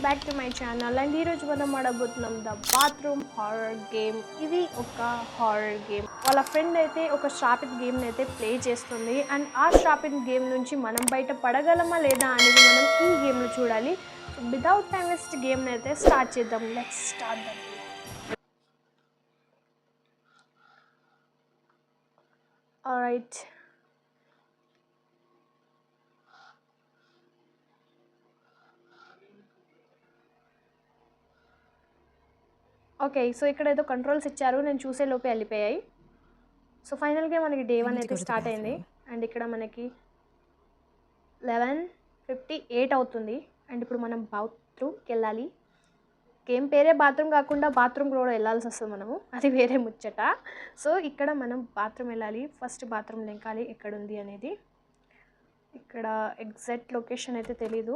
Back to my channel and ఈరోజు మనం ఆడబోతున్నాం the bathroom horror game. ఇది ఒక హారర్ గేమ్. వాళ్ళ ఫ్రెండ్ అయితే ఒక షాపింగ్ గేమ్ని అయితే ప్లే చేస్తుంది అండ్ ఆ షాపింగ్ గేమ్ నుంచి మనం బయట పడగలమా లేదా అనేది మనం ఈ గేమ్లో చూడాలి. వితౌట్ టైం వేస్ట్ గేమ్ని అయితే స్టార్ట్ చేద్దాం. Let's start the game. Alright, okay. So ఇక్కడ ఏదో కంట్రోల్స్ ఇచ్చారు, నేను చూసే లోపే వెళ్ళిపోయాయి. సో ఫైనల్గా మనకి డే 1 అయితే స్టార్ట్ అయింది అండ్ ఇక్కడ మనకి 11:58 అవుతుంది అండ్ ఇప్పుడు మనం బాత్రూమ్కి వెళ్ళాలి. గేమ్ పేరే బాత్రూమ్ కాకుండా బాత్రూమ్కి కూడా వెళ్ళాల్సి వస్తుంది మనము, అది వేరే ముచ్చట. సో ఇక్కడ మనం బాత్రూమ్ వెళ్ళాలి. ఫస్ట్ బాత్రూమ్ లెంకాలి ఎక్కడుంది అనేది. ఇక్కడ ఎగ్జాక్ట్ లొకేషన్ అయితే తెలీదు,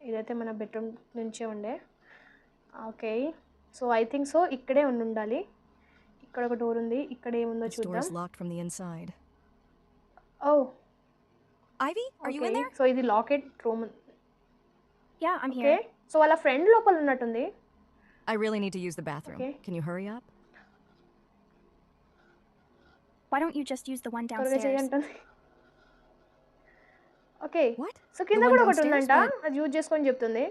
ఇదైతే మన బెడ్రూమ్ నుంచే ఉండే. Okay, so I think so ఇక్కడే ఉండాలి. ఇక్కడ ఒక డోర్ ఉంది, ఇక్కడ ఏముందో చూద్దాం. Oh Ivy, are you in there? So ఇది locked room. Yeah, I'm okay, here. So వాళ్ళ ఫ్రెండ్ లోపల ఉన్నట్టుంది. I really need to use the bathroom. Okay. Can you hurry up? Why don't you just use the one త్వరగా downstairs? చేయంటుంది. Okay, What? So కింద The one కూడా ఒకటి downstairs, ఉందంట, but- అది యూజ్ చేసుకొని చెప్తుంది.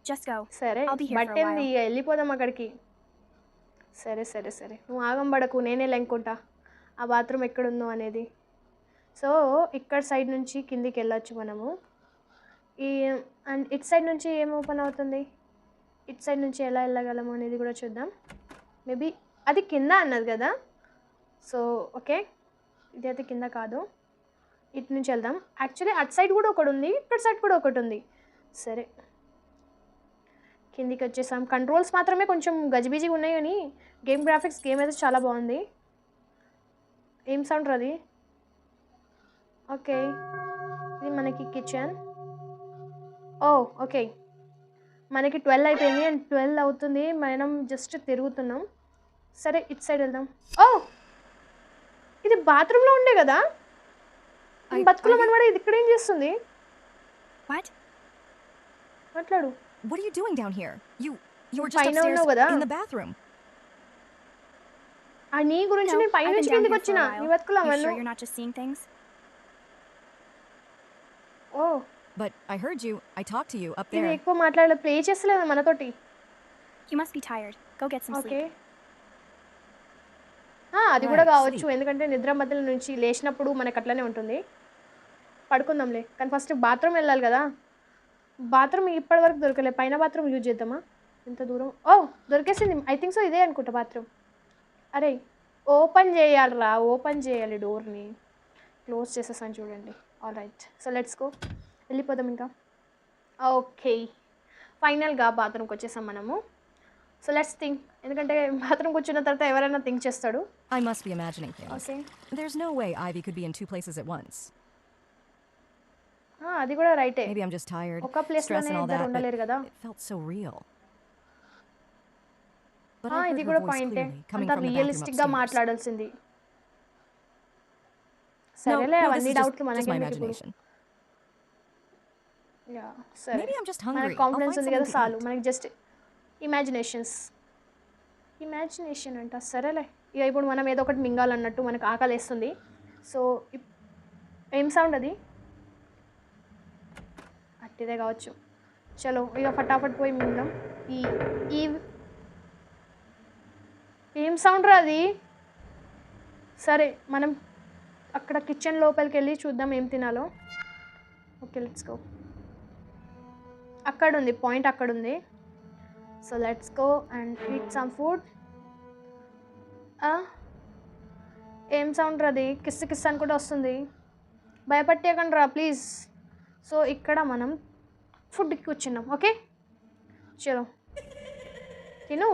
Just go. సరే I'll be here for a బట్టేంది, while. ఇక వెళ్ళిపోదాం అక్కడికి. సరే సరే సరే, నువ్వు ఆగం పడకు, నేనే లెంకుంటా ఆ బాత్రూమ్ ఎక్కడుందో అనేది. సో ఇక్కడ సైడ్ నుంచి కిందికి వెళ్ళొచ్చు మనము. ఈ అండ్ ఇట్ సైడ్ నుంచి ఏం ఓపెన్ అవుతుంది, ఇట్ సైడ్ నుంచి ఎలా వెళ్ళగలము అనేది కూడా చూద్దాం. మేబీ అది కింద అన్నది కదా, సో ఓకే ఇది అయితే కింద కాదు, ఇటు నుంచి వెళ్దాం. యాక్చువల్లీ అటు సైడ్ కూడా ఒకటి ఉంది, ఇక్కడ సైడ్ కూడా ఒకటి ఉంది. సరే కిందికి వచ్చేసాం. కంట్రోల్స్ మాత్రమే కొంచెం గజిబిజిగా ఉన్నాయి కానీ గేమ్ గ్రాఫిక్స్ గేమ్ అయితే చాలా బాగుంది. ఏం సౌండ్ అది? ఓకే, ఇది మనకి కిచెన్. ఓ ఓకే, మనకి 12 అయిపోయింది అండ్ 12 అవుతుంది, మనం జస్ట్ తిరుగుతున్నాం. సరే ఇటు సైడ్ వెళ్దాం. ఓ ఇది బాత్రూంలో ఉండే కదా, బతుకులో మనవాడ ఇది ఇక్కడ ఏం చేస్తుంది? What? మాట్లాడు. What are you doing down here? You were just Fine, no, upstairs no, కదా. in the bathroom. ఆ నీ గురించి No, నేను పై I've been నుంచి down కిందికి here for వచ్చిన, a while. నీ బతుకులో You మనం. sure you're not just seeing things? Oh But I heard you. I talked to you up ఇది there. ఎక్కువ మాట్లాడలేదు, ప్లే చేస్తలేదు మనతోటి. You must be tired. Go get some okay, sleep. అది కూడా Right, కావచ్చు, sleep. ఎందుకంటే నిద్ర మధ్యలో నుంచి లేచినప్పుడు మనకు అట్లనే ఉంటుంది. పడుకుందాంలే, కానీ ఫస్ట్ బాత్రూమ్ వెళ్ళాలి కదా. బాత్రూమ్ ఇప్పటి వరకు దొరకలే, పైన బాత్రూమ్ యూజ్ చేద్దామా? ఎంత దూరం? ఓ దొరికేసింది, ఐ థింక్ సో ఇదే అనుకుంటా బాత్రూమ్. అరే ఓపెన్ చేయాలిరా, ఓపెన్ చేయాలి డోర్ని. క్లోజ్ చేసేసాను చూడండి. All right, so let's go, వెళ్ళిపోదాం ఇంకా. ఓకే, ఫైనల్గా బాత్రూమ్కి వచ్చేసాం మనము. సో లెట్స్ థింక్, ఎందుకంటే బాత్రూమ్కి వచ్చిన తర్వాత ఎవరైనా థింక్ చేస్తాడు. I must be imagining things. Okay, There's no way Ivy could be in two places at once. అది కూడా రైటే. Maybe I'm just tired, ఒక ప్లేస్లోనే stress and all ఇద్దరు that, ఉండలేరు కదా. but it felt so real. But I ఇది heard కూడా her voice పాయింటే, clearly coming అంత from the bathroom రియలిస్టిక్గా upstairs. మాట్లాడాల్సింది. No, సరేలే, this అవన్నీ is just డౌట్లు my మనకి imagination. సరే, Maybe I'm just మనకి hungry. I'll కాన్ఫిడెన్స్ find ఉంది కదా something to చాలు, eat. మనకి జస్ట్ ఇమాజినేషన్ అంట. సరేలే, ఇక ఇప్పుడు మనం ఏదో ఒకటి మింగాలన్నట్టు మనకు ఆకలి వేస్తుంది. సో ఏం సౌండ్ అది? అట్టిదే కావచ్చు. చలో ఇక ఫటాఫట్ పోయి మింగాం. ఈ ఈ ఏం సౌండ్ రా అది? సరే మనం అక్కడ కిచెన్ లోపలికి వెళ్ళి చూద్దాం ఏం తినాలో. Okay let's go. అక్కడ ఉంది పాయింట్, అక్కడ ఉంది. So let's go and eat some food. ఏం సౌండ్ రా అది? కిస్ కిస్ అని కూడా వస్తుంది, భయపట్టేయకండి రా ప్లీజ్. సో ఇక్కడ మనం ఫుడ్కి కూర్చున్నాం. ఓకే చలో తిను.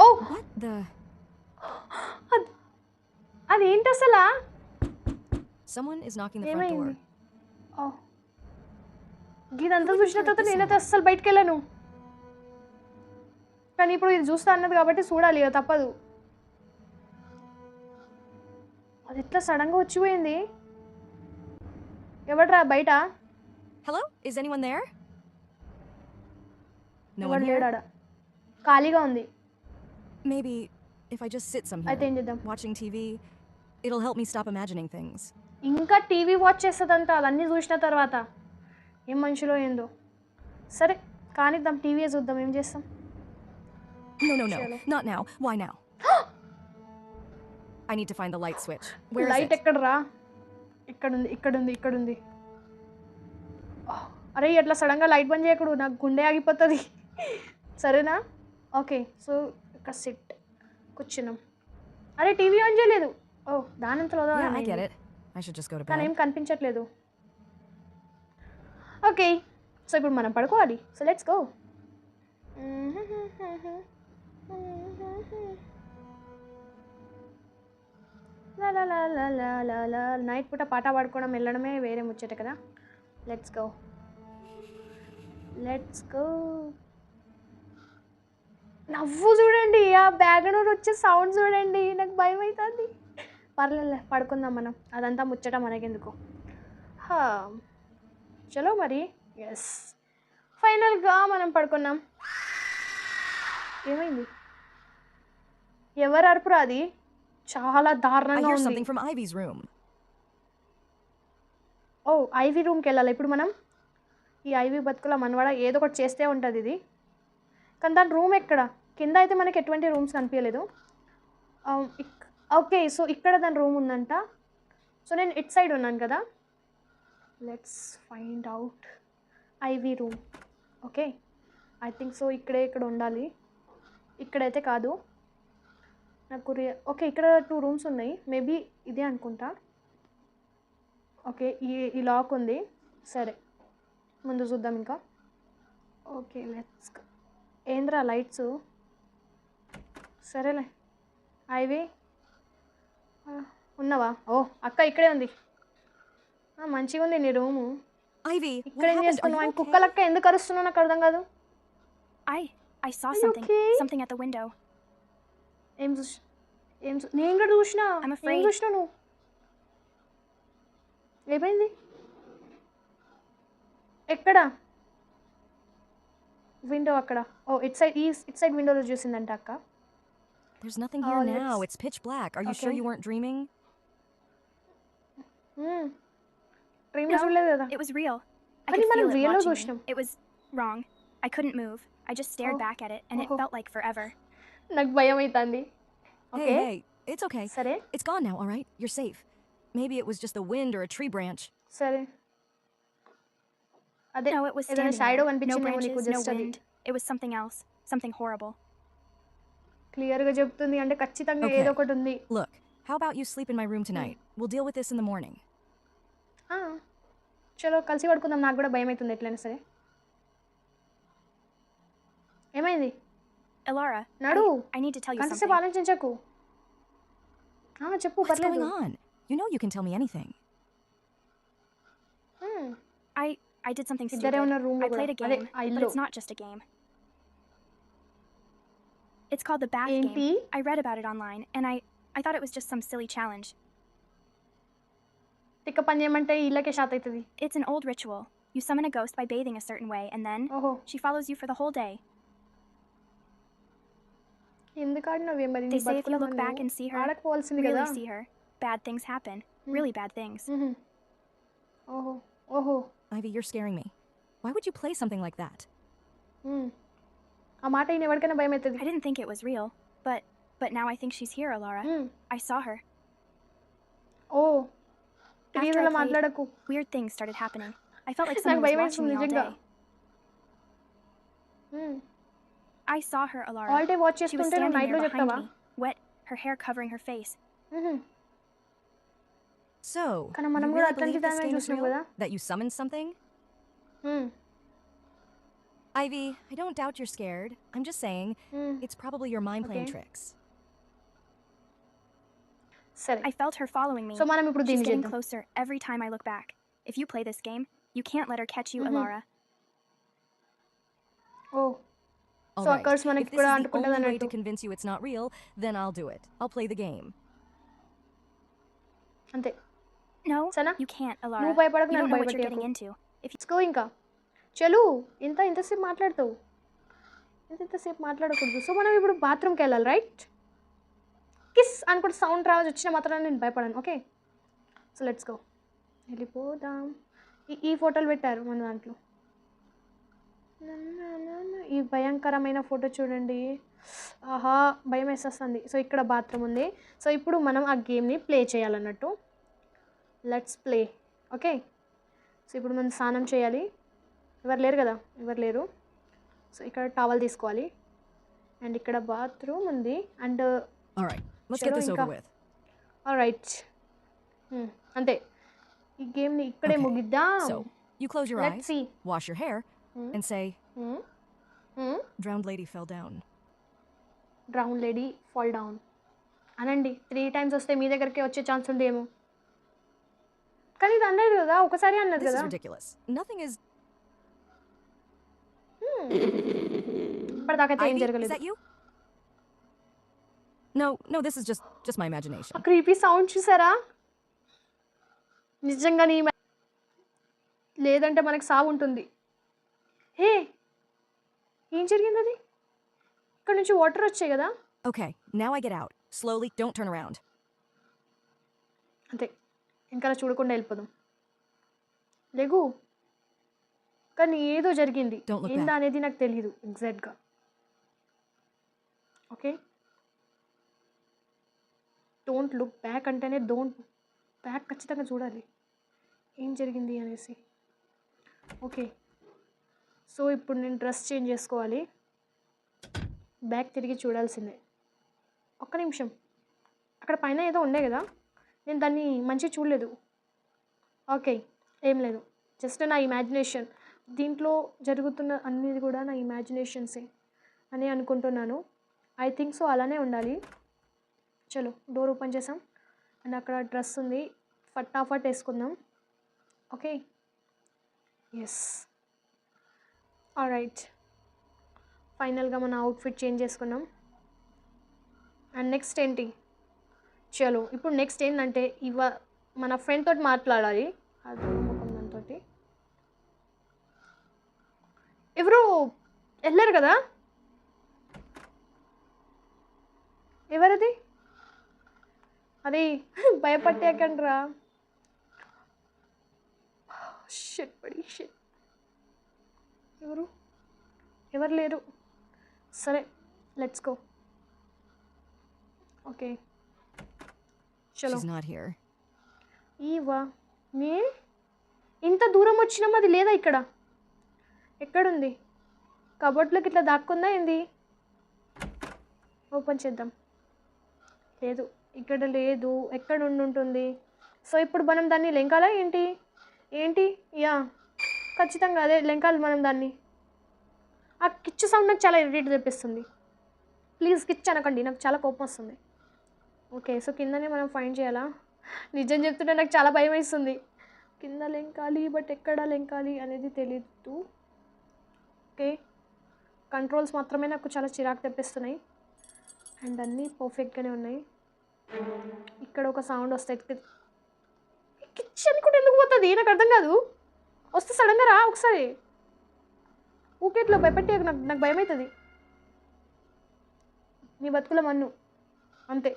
ఓ What the? అదేంటి అసలా? Someone is knocking the front ఏమైంది? door. ఓ ఇదంతా చూసిన తర్వాత నేనైతే అస్సలు బయటికి వెళ్ళాను, కానీ ఇప్పుడు ఇది చూస్తా అన్నది కాబట్టి చూడాలి, ఇక తప్పదు. అది ఎట్లా సడన్గా వచ్చిపోయింది? ఎవడ్రా బయట? Hello? Is anyone there? No ఎవడు one లేడు here? ఆడ ఖాళీగా ఉంది. Maybe if I just sit some అయితే here, ఏం చేద్దాం? watching TV, it'll help me stop imagining things. ఇంకా టీవీ వాచ్ చేస్తుందంట అదన్నీ చూసిన తర్వాత. ఏం మనుషులో ఏందో. సరే కానిద్దాం, టీవీ చూద్దాం, ఏం చేస్తాం. No, Chalo. not now. Why now? I need to find the light switch. Where is light it? ఎక్కడరా? ఇక్కడుంది. అరే ఎట్లా సడన్గా లైట్ బంద్ చేయకూడదు, నాకు గుండె ఆగిపోతుంది. సరేనా? ఓకే, సో ఇక్కడ సిట్ కూర్చున్నాం. అరే టీవీ ఆన్ చేయలేదు. ఓ దానంతలో Yeah, I get it. I should just go to కానీ ఏం bed. కనిపించట్లేదు. ఓకే, సో ఇప్పుడు మనం పడుకోవాలి. So let's go. నైట్ పూట పాట పాడుకోవడం వెళ్ళడమే వేరే ముచ్చట కదా. Let's go. నవ్వు చూడండి, ఆ బ్యాక్గ్రౌండ్ వచ్చే సౌండ్ చూడండి, నాకు భయం అవుతుంది. పర్లేదు పడుకుందాం మనం, అదంతా ముచ్చట మనకెందుకు. చలో మరి. ఎస్, ఫైనల్గా మనం పడుకున్నాం. ఏమైంది? ఎవరు అరుపురా అది? చాలా I దారుణంగా hear ఉంది. something from Ivy's room. ఓ ఐవీ రూమ్కి వెళ్ళాలి ఇప్పుడు మనం. ఈ ఐవీ బతుకుల మనవాడ ఏదో ఒకటి చేస్తే ఉంటుంది ఇది. కానీ దాని రూమ్ ఎక్కడ? కింద అయితే మనకి ఎటువంటి రూమ్స్ కనిపించలేదు. ఓకే, సో ఇక్కడ దాని రూమ్ ఉందంట. సో నేను ఇట్ సైడ్ ఉన్నాను కదా. Let's find out ivy room. Okay, I think so ఇక్కడ ఉండాలి. ఇక్కడైతే కాదు నాకు ఓకే, ఇక్కడ 2 రూమ్స్ ఉన్నాయి, మేబీ ఇదే అనుకుంటా. ఓకే, ఈ లాక్ ఉంది. సరే ముందు చూద్దాం ఇంకా. Okay let's. ఏంద్రా లైట్స్? సరేలే. ఐవి ఉన్నావా? ఓ అక్క ఇక్కడే ఉంది. మంచిగా ఉంది నీ రూము. Ivy, ఇక్కడ what ఏం happened? Are చేస్తున్నావు? you ఆయన okay? కుక్కలక్క ఎందుకు అరుస్తున్నావు నాకు అర్థం కాదు. I saw Are you something. okay? Something at the window. నేను కూడా చూసినా. I'm ఏం afraid. చూసినావు నువ్వు? ఏమైంది? ఎక్కడ? విండో అక్కడ. ఓ ఇట్ సైడ్ విండోలో చూసిందంట అక్క. There's nothing here now. let's- It's pitch black. Are you sure Okay. you weren't dreaming? ట్రైన్లో చూడలేదు కదా. It was real. I కానీ could మనం feel it రియల్లో watching me. చూసినాం. It was wrong. I couldn't move. I just stared Oh. back at it, and it Oh. felt like forever. నాకు భయం అవుతుంది. Okay Hey, it's okay. సరే It's gone now, all right? You're safe. Maybe it was just the wind or a tree branch. సరే. అదే No, it was ఏదైనా standing shadow there. No కనిపించిందేమో నీకు branches, no just అది. wind. It was something else. Something horrible. క్లియర్గా చెప్తుంది అంటే ఖచ్చితంగా Okay. ఏదో ఒకటి ఉంది. Look, how about you sleep in my room tonight? We'll deal with this in the morning. చలో కలిసి పడుకుందాం, నాకు కూడా భయం అవుతుంది ఎట్లయినా సరే. ఏమైంది? Elara, నడు. I need to tell you కంతసేపు something. ఆలోచించకు. చెప్పు What's పర్లేదు. going on? You know you can tell me anything. I did something ఇద్దరే stupid. ఉన్న రూమ్ I played a అదే game, ఆ but ఇల్లు. it's not just a game. It's called the Bath ఏంటి? Game. I read about it online, and I thought it was just some silly challenge. తిక్క పని చేయమంటే ఇళ్ళకే షాత్ అవుతుంది. It's an old ritual. You summon a ghost by bathing a certain way, and then ఓహో she follows you for the whole day. ఎందుకు ఆడినవే మరి? They say if you look back and see her, ఆడకపోవాల్సింది కదా. really see her, bad things happen. Really bad things. మ్మ్. ఓహో Ivy, you're scaring me. Why would you play something like that? మ్మ్. ఆ మాట ఈయన ఎవరికైనా భయం అవుతుంది. I didn't think it was real, but now I think she's here, Alara. I saw her. ఓ After I టీవీలో played, మాట్లాడకు. weird things started happening. I felt like నాకు someone was భయం watching me వేస్తుంది all నిజంగా. day. I saw her, Alara. All day watch She was చేస్తుంటే నువ్వు standing నైట్లో there behind చెప్తావా? me, wet, her hair covering her face. So, కానీ you మనం కూడా really అట్లాంటి believe this దాన్ని game is చూసినాం real? కదా. That you summoned something? Ivy, I don't doubt you're scared. I'm just saying, it's probably your mind playing Okay. tricks. సరే I felt her following me. So మనం ఇప్పుడు She's దీన్ని getting చేద్దాం. closer every time I look back. If you play this game, you can't let her catch you, Alara. ఓ All so ఆ right. Curse మనకి If this కూడా is the అంటుకుంటుంది only way అన్నట్టు. to convince you it's not real, then I'll do it. I'll play the game. అంతే. No, Sana? you can't, Alara. నువ్వు భయపడకు, You నన్ను don't know what you're భయపెట్టకు. getting into. తీసుకో ఇంకా. చలు ఇంతసేపు మాట్లాడుతావు. ఎంతసేపు మాట్లాడకూడదు. సో మనం ఇప్పుడు బాత్రూమ్కి వెళ్ళాలి, రైట్? కిస్ అని కూడా సౌండ్ రావచ్చు, వచ్చిన మాత్రం నేను భయపడాను. Okay, so let's go. వెళ్ళిపోదాం. ఈ ఫోటోలు పెట్టారు మన దాంట్లో. ఈ భయంకరమైన ఫోటో చూడండి. ఆహా, భయం వేసేస్తుంది. సో ఇక్కడ బాత్రూమ్ ఉంది. సో ఇప్పుడు మనం ఆ గేమ్ని ప్లే చేయాలన్నట్టు. Let's play. ఓకే, సో ఇప్పుడు మనం స్నానం చేయాలి. ఎవరు లేరు కదా, ఎవరు లేరు. సో ఇక్కడ టవల్ తీసుకోవాలి. అండ్ ఇక్కడ బాత్రూమ్ ఉంది. And All right, let's get this over with. Right, అంతే. ఈ గేమ్ని ఇక్కడే Okay, ముగిద్దాం. So, you close your Let's eyes, see. wash your hair, and say, drowned lady fell down. Drown lady fall down అనండి. 3 times వస్తే మీ దగ్గరికి వచ్చే chance ఉందేమో. కానీ ఇది అన్నది కదా, ఒకసారి అన్నది This is కదా. ridiculous. Nothing is. ఇప్పటిదాకైతే ఏం Ivy, is జరగలేదు. that you? No, this is just my imagination. ఆ క్రీపీ సౌండ్ చూసారా? నిజంగా నీ లేదంటే మనకు సాగు ఉంటుంది. హే, ఏం జరిగింది? అది ఇక్కడ నుంచి వాటర్ వచ్చాయి కదా. Okay, now I get out. Slowly, don't turn around. అంతే, ఇంకా చూడకుండా వెళ్ళిపోదాం. లేగు. కానీ ఏదో జరిగింది. Don't look ఏందా back. అనేది నాకు తెలియదు ఎగ్జాక్ట్గా. ఓకే, డోంట్ లుక్ బ్యాక్ అంటేనే డోంట్ బ్యాక్ ఖచ్చితంగా చూడాలి ఏం జరిగింది అనేసి. ఓకే, సో ఇప్పుడు నేను డ్రెస్ చేంజ్ చేసుకోవాలి. బ్యాక్ తిరిగి చూడాల్సిందే. ఒక్క నిమిషం, అక్కడ పైన ఏదో ఉండే కదా, నేను దాన్ని మంచిగా చూడలేదు. ఓకే, ఏం లేదు, జస్ట్ నా ఇమాజినేషన్. దీంట్లో జరుగుతున్న అన్నీ కూడా నా ఇమాజినేషన్సే అని అనుకుంటున్నాను. ఐ థింక్ సో, అలానే ఉండాలి. చలో, డోర్ ఓపెన్ చేసాం. అండ్ అక్కడ డ్రెస్ ఉంది, ఫటాఫట్ వేసుకుందాం. Okay, yes, alright. ఫైనల్గా మన అవుట్ఫిట్ చేంజ్ చేసుకున్నాం. అండ్ నెక్స్ట్ ఏంటి? చలో, ఇప్పుడు నెక్స్ట్ ఏంటంటే మన ఫ్రెండ్ తోటి మాట్లాడాలి. అది ముఖం దాంతో ఎవరు వెళ్ళారు కదా. ఎవరది? అది భయపట్టాకండ్రా. షిట్ పడి షిట్. ఎవరు లేరు. సరే, లెట్స్ గో. ఓకే, చలో. She's not here. మే ఇంత దూరం వచ్చినాం, అది లేదా ఇక్కడ? ఎక్కడుంది? కబోర్డ్లోకి ఇట్లా దాక్కుందా ఏంది? ఓపెన్ చేద్దాం. లేదు, ఇక్కడ లేదు. ఎక్కడ ఉంటుంది? సో ఇప్పుడు మనం దాన్ని లెంకాలా ఏంటి? యా, ఖచ్చితంగా అదే లెంకాలి మనం దాన్ని. ఆ కిచ్చు సౌండ్ నాకు చాలా ఇరిటేట్ తెప్పిస్తుంది. ప్లీజ్ కిచ్ అనకండి, నాకు చాలా కోపం వస్తుంది. ఓకే, సో కిందనే మనం ఫైండ్ చేయాలా? నిజం చెప్తుంటే నాకు చాలా భయం వేస్తుంది. కింద లెంకాలి, బట్ ఎక్కడ లెంకాలి అనేది తెలీదు. ఓకే, కంట్రోల్స్ మాత్రమే నాకు చాలా చిరాకు తెప్పిస్తున్నాయి. అండ్ అన్నీ పర్ఫెక్ట్గానే ఉన్నాయి. ఇక్కడ ఒక సౌండ్ వస్తాయి. కిచెన్ కూడా ఎందుకు పోతుంది నాకు అర్థం కాదు. వస్తే సడన్గా రా ఒకసారి. ఊకేట్లో భయపెట్టే నాకు భయం అవుతుంది. నీ బతుకుల మన్ను అంతే.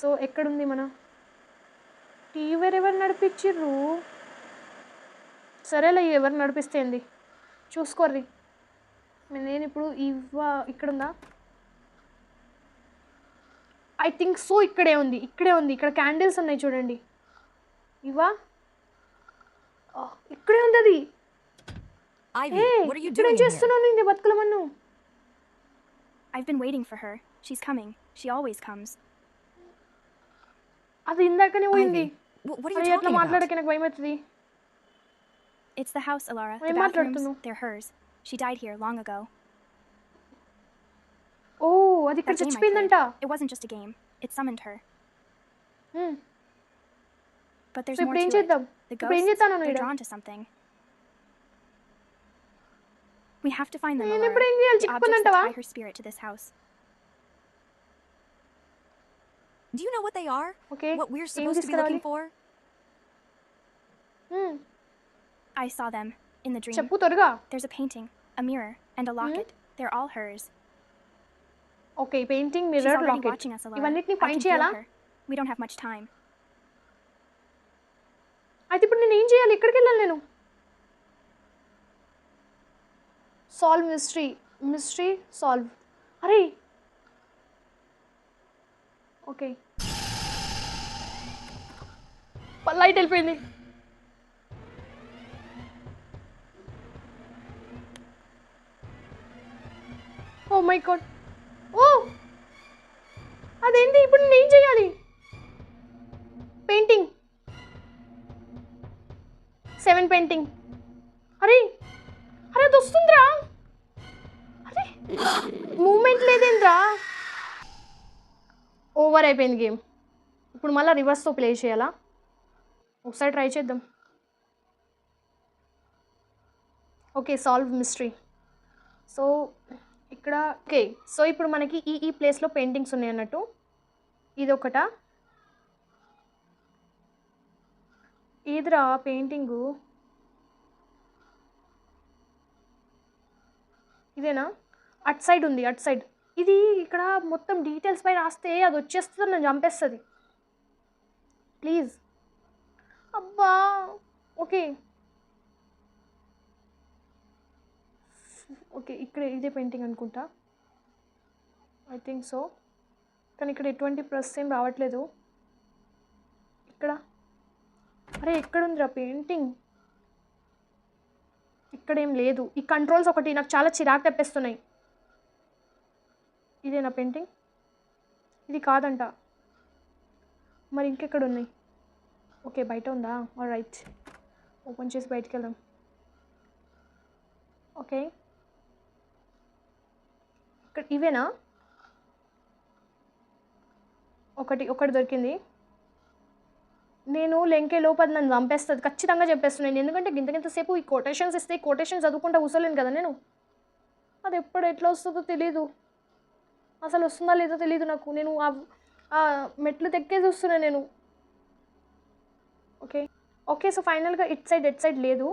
సో ఎక్కడుంది మన టీవీ? ఎవరు నడిపించిర్రు? సరేలే, ఎవరు నడిపిస్తే ఏంది, చూసుకోర్రి. నేను ఇప్పుడు ఇక్కడుందా? ఐ థింక్ సో, ఇక్కడే ఉంది. ఇక్కడ క్యాండిల్స్ ఉన్నాయి చూడండి. ఇక్కడే ఉంది అది. Ivy, what are you ఇక్కడ doing ఏం in here? చేస్తున్నావు నీ బతుకుల మన్ను? I've been waiting for her. She's coming. She always comes. అది ఇందాకనే పోయింది. What are you అది ఎట్లా talking about? మాట్లాడక నాకు భయం అవుతుంది. It's the house, Alara. Ay, The bathrooms, మాట్లాడుతున్నావు. they're hers. She died here long ago. ఓ, అది ఇక్కడ That game I చచ్చిపోయిందంట. played, it wasn't just a game. It summoned her. But there's so more ఇప్పుడు ఏం to it. చేద్దాం? The ఇప్పుడు ఏం ghosts, చేస్తాను they're నేను? drawn to something. We have to find them, నేను Alara. ఇప్పుడు ఏం చేయాలి? The objects that చిక్కుకుందంటావా? tie her spirit to this house. Do you know what they are? Okay, What we're ఏం supposed to be looking తీసుకురావాలి? for? I saw them in the dream. చెప్పు త్వరగా. There's a painting, a mirror, and a locket. They're all hers. Okay painting She's mirror already locket watching us, Alara. ఇవన్నిటిని I can find feel చేయాలా? her. We don't have much time. అయితే ఇప్పుడు నేను ఏం చేయాలి? ఎక్కడికి వెళ్ళాలి నేను? Solve mystery solve. అరే ఓకే లైట్ వెళ్ళిపోయింది. Oh my God. ఓ అదేంటి ఇప్పుడు నేను ఏం చేయాలి? Painting 7 painting. అరే అరే అది వస్తుందిరా. అరే మూమెంట్ లేదేంద్రా. ఓవర్ అయిపోయింది గేమ్. ఇప్పుడు మళ్ళీ రివర్స్తో ప్లే చేయాలా? ఒకసారి ట్రై చేద్దాం. Okay solve mystery. సో ఇక్కడ ఓకే సో ఇప్పుడు మనకి ఈ ప్లేస్లో పెయింటింగ్స్ ఉన్నాయి అన్నట్టు. ఇది ఒకట ఏదిరా పెయింటింగు? ఇదేనా? అట్ సైడ్ ఉంది, అట్ సైడ్. ఇది ఇక్కడ మొత్తం డీటెయిల్స్ పై రాస్తే అది వచ్చేస్తుంది, నన్ను చంపేస్తుంది. ప్లీజ్ అబ్బా. ఓకే ఓకే ఇక్కడ ఇదే పెయింటింగ్ అనుకుంటా. I think so. కానీ ఇక్కడ ఎటువంటి ప్రెస్ ఏం రావట్లేదు. ఇక్కడ అరే ఎక్కడుందిరా పెయింటింగ్? ఇక్కడేం లేదు. ఈ కంట్రోల్స్ ఒకటి నాకు చాలా చిరాకు తెప్పిస్తున్నాయి. ఇదేనా పెయింటింగ్? ఇది కాదంట. మరి ఇంకెక్కడ ఉన్నాయి? ఓకే బయట ఉందా? ఆల్ రైట్ ఓపెన్ చేసి బయటికి వెళ్దాం. ఓకే ఇక్కడ ఇవేనా? ఒకటి దొరికింది. నేను లెంకే లోపల నన్ను చంపేస్తుంది ఖచ్చితంగా చెప్పేస్తున్నాను. ఎందుకంటే ఇంతసేపు ఈ కొటేషన్స్ ఇస్తే కొటేషన్ చదువుకుంటా కూర్చోలేను కదా నేను. అది ఎప్పుడు ఎట్లా వస్తుందో తెలీదు, అసలు వస్తుందా లేదో తెలీదు నాకు. నేను ఆ మెట్లు తెక్కే చూస్తున్నా నేను. ఓకే ఓకే సో ఫైనల్గా ఎట్ సైడ్ లేదు.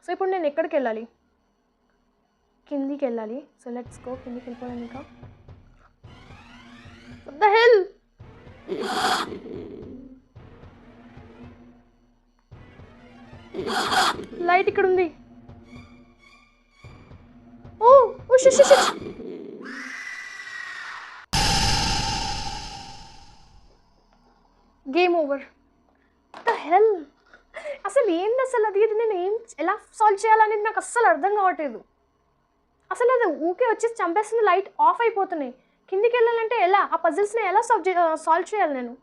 సో ఇప్పుడు నేను ఎక్కడికి వెళ్ళాలి? కిందికి వెళ్ళాలి. So let's go. కిందికి వెళ్ళిపోయాను. ఇంకా వాట్ ద హెల్. లైట్ ఇక్కడ ఉంది. Oh oh shit shit shit. Game over. The hell అసలు ఏంటి అసలు అది? నేను ఎలా సాల్వ్ చేయాలనేది నాకు అస్సలు అర్థం కావట్లేదు. అసలు అది ఊకే వచ్చేసి చంపేస్తుంది. లైట్ ఆఫ్ అయిపోతున్నాయి. కిందికి వెళ్ళాలంటే ఎలా? ఆ పజిల్స్ని ఎలా సాల్వ్ చేయాలి నేను?